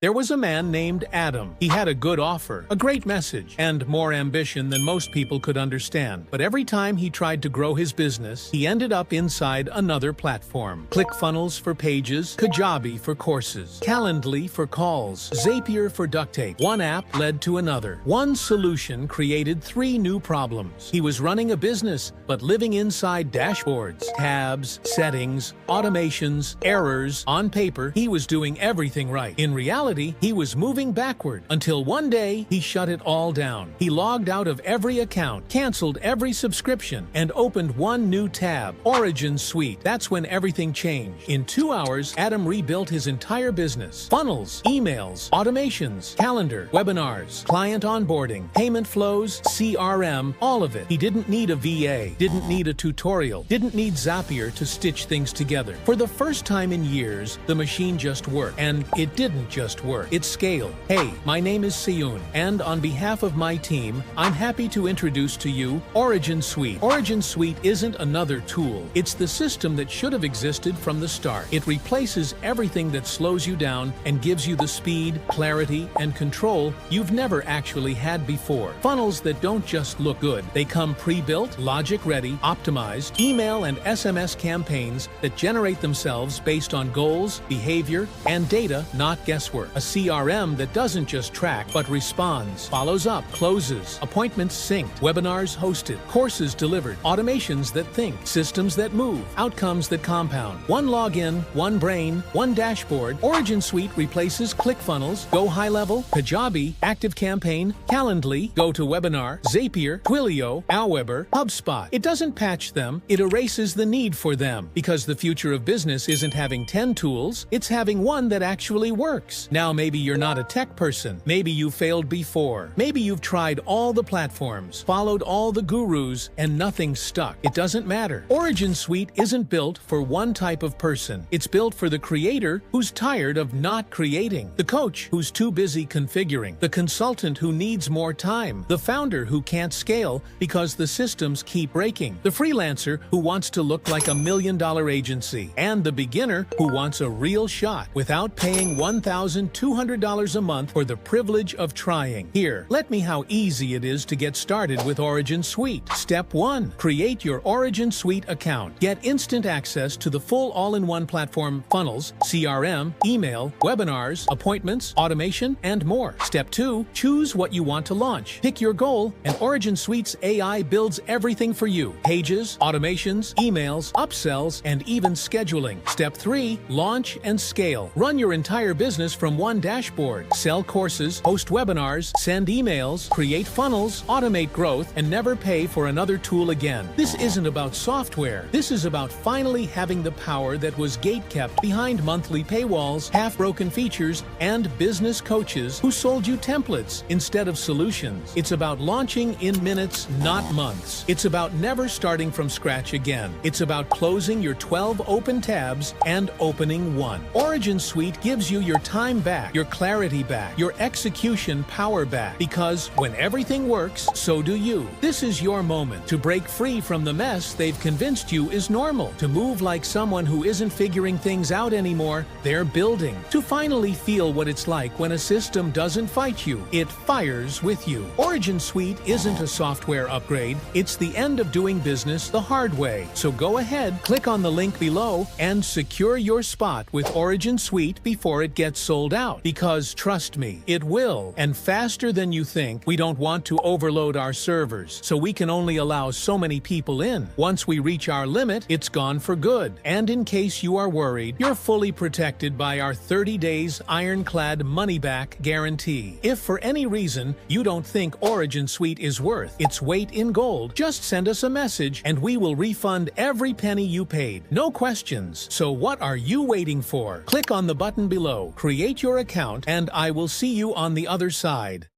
There was a man named Adam. He had a good offer, a great message, and more ambition than most people could understand. But every time he tried to grow his business, he ended up inside another platform. ClickFunnels for pages, Kajabi for courses, Calendly for calls, Zapier for duct tape. One app led to another. One solution created 3 new problems. He was running a business, but living inside dashboards, tabs, settings, automations, errors. On paper, he was doing everything right. In reality, he was moving backward until one day he shut it all down. He logged out of every account, canceled every subscription, and opened one new tab, OriginSuite. That's when everything changed. In 2 hours, Adam rebuilt his entire business. Funnels, emails, automations, calendar, webinars, client onboarding, payment flows, CRM, all of it. He didn't need a VA, didn't need a tutorial, didn't need Zapier to stitch things together. For the first time in years, the machine just worked. And it didn't just work. It scaled. Hey, my name is Seun, and on behalf of my team, I'm happy to introduce to you OriginSuite. OriginSuite isn't another tool. It's the system that should have existed from the start. It replaces everything that slows you down and gives you the speed, clarity, and control you've never actually had before. Funnels that don't just look good. They come pre-built, logic-ready, optimized, email and SMS campaigns that generate themselves based on goals, behavior, and data, not guesswork. A CRM that doesn't just track, but responds, follows up, closes, appointments synced, webinars hosted, courses delivered, automations that think, systems that move, outcomes that compound. One login, one brain, one dashboard. OriginSuite replaces ClickFunnels, GoHighLevel, Kajabi, ActiveCampaign, Calendly, GoToWebinar, Zapier, Twilio, AWeber, HubSpot. It doesn't patch them, it erases the need for them, because the future of business isn't having 10 tools, it's having one that actually works. Now maybe you're not a tech person, maybe you failed before, maybe you've tried all the platforms, followed all the gurus, and nothing stuck. It doesn't matter. OriginSuite isn't built for one type of person. It's built for the creator who's tired of not creating, the coach who's too busy configuring, the consultant who needs more time, the founder who can't scale because the systems keep breaking, the freelancer who wants to look like $1 million agency, and the beginner who wants a real shot without paying $1,200 a month for the privilege of trying. Here, let me how easy it is to get started with OriginSuite. Step 1. Create your OriginSuite account. Get instant access to the full all-in-one platform funnels, CRM, email, webinars, appointments, automation, and more. Step 2. Choose what you want to launch. Pick your goal, and OriginSuite's AI builds everything for you. Pages, automations, emails, upsells, and even scheduling. Step 3. Launch and scale. Run your entire business from one dashboard. Sell courses, host webinars, send emails, create funnels, automate growth, and never pay for another tool again. This isn't about software. This is about finally having the power that was gatekept behind monthly paywalls, half-broken features, and business coaches who sold you templates instead of solutions. It's about launching in minutes, not months. It's about never starting from scratch again. It's about closing your 12 open tabs and opening one. OriginSuite gives you your time back, your clarity back, your execution power back, because when everything works, so do you. This is your moment to break free from the mess they've convinced you is normal, to move like someone who isn't figuring things out anymore, they're building, to finally feel what it's like when a system doesn't fight you, it fires with you. OriginSuite isn't a software upgrade, it's the end of doing business the hard way. So go ahead, click on the link below, and secure your spot with OriginSuite before it gets sold out. Because trust me, it will, and faster than you think. We don't want to overload our servers, so we can only allow so many people in. Once we reach our limit, it's gone for good. And in case you are worried, you're fully protected by our 30 days ironclad money-back guarantee. If for any reason you don't think OriginSuite is worth its weight in gold, just send us a message and we will refund every penny you paid. No questions. So what are you waiting for? Click on the button below, create your account, and I will see you on the other side.